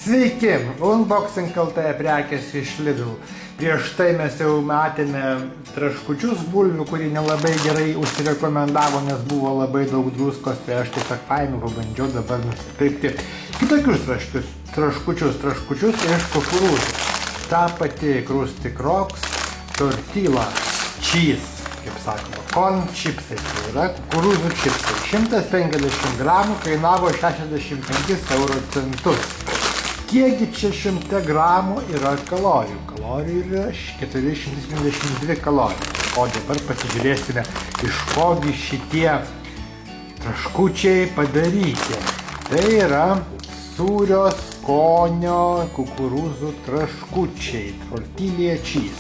Sveiki, Unboxing LT prekės iš Lidl. Prieš tai mes jau matėme traškučius bulvių, kurį nelabai gerai užsirekomendavo, nes buvo labai daug druskos, tai aš tiesiog paėmiau, pabandžiau dabar nusipirkti kitokius traškučius iš kukurūzų. Ta pati Krusty Crocs tortilla cheese, kaip sakoma, corn chipsai, tai yra kukurūzų čipsai. 150 gramų kainavo 65 euro centus. Kiekgi čia 100 gramų yra kalorijų? Kalorijų yra 472 kalorijų. O dabar pasižiūrėsime, iš kogi šitie traškučiai padaryti. Tai yra sūrio skonio kukurūzų traškučiai, tortilla cheese.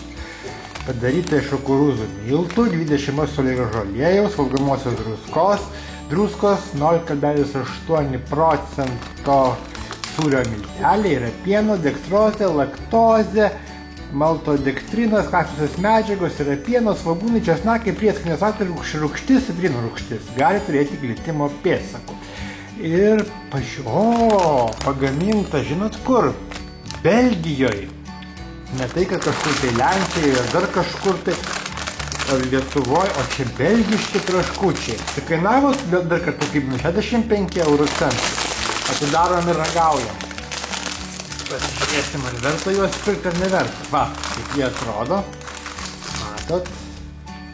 Padaryta iš kukurūzų miltų, 20 ml aliejaus, valgomosios druskos 0,8% sūrio milteliai, yra pieno, dekstrozė, laktozė, maltodekstrinas, kafeosios medžiagos, yra pieno, svogūnai, česnakai, prieskonis actas, rūgštis, citrinų rūgštis. Gali turėti glitimo pėdsakų. Ir pagaminta, žinot kur? Belgijoje. Ne tai, kad kažkur tai Lenkijoje, ar dar kažkur tai Lietuvoje, o čia belgiški traškučiai. Tai kainavo dar kartą kaip 65 euro centų. Atidarom ir ragaujam. Pasižiūrėsim, ar verta juos pirkti ar neverta. Va, kaip jie atrodo. Matot?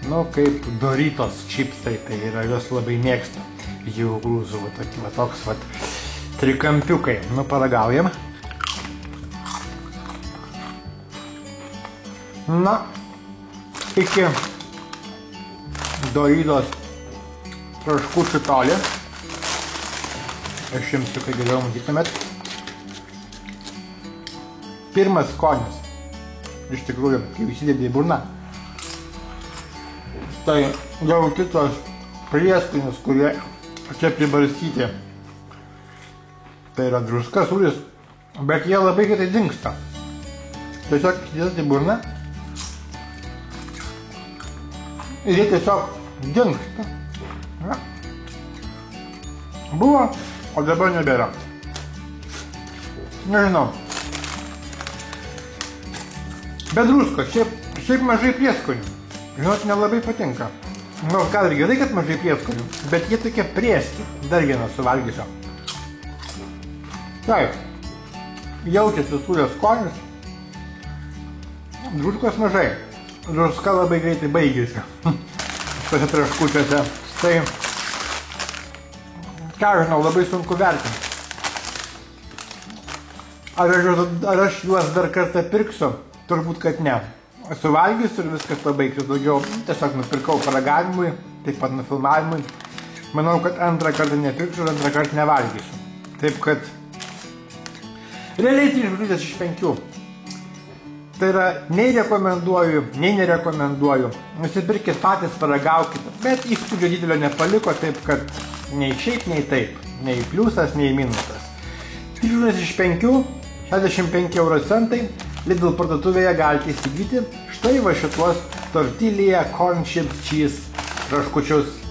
Nu, kaip Doritos čipsai, tai yra, juos labai mėgstu. Jų grūzų, va toks, va, trikampiukai. Nu, paragaujam. Na, iki Doritos traškučių toli. Aš jums, kai geriau matytumėt. Pirmas skonis. Iš tikrųjų, kai įsidedi į burną. Tai jau kitos prieskonis, kurie čia pribarstyti. Tai yra druska, sūris, bet jie labai greitai dingsta. Tiesiog įsidedi į burną. Ir jie tiesiog dingsta. Buvo. O dabar nebėra. Nežinau. Be druskos, šiaip mažai prieskonių. Žinot, nelabai patinka. Nu, gal ir gerai, kad mažai prieskonių, bet jie tokie prėski. Dar vieną suvalgysiu. Taip. Jaučiasi sūrio skonis. Druskos mažai. Druska labai greitai baigėsi. Tose traškučiuose. Tai ką žinau, labai sunku vertinti. Ar aš juos dar kartą pirksiu? Turbūt, kad ne. Suvalgysiu ir viskas pabaigsiu. Daugiau tiesiog nupirkau paragavimui, taip pat nufilmavimui. Manau, kad antrą kartą nepirksiu ir antrą kartą nevalgysiu. Taip kad realiai 3 žvaigždės iš 5. Tai yra, nei rekomenduoju, nei nerekomenduoju. Nusipirkit patys, paragaukite. Bet įspūdžio didelio nepaliko, taip kad nei šiaip, nei taip. Nei pliusas, nei minusas. 3 iš 5, 65 euro centai. Lidl parduotuvėje galite įsigyti štai va šituos tortilla corn chips cheese traškučius.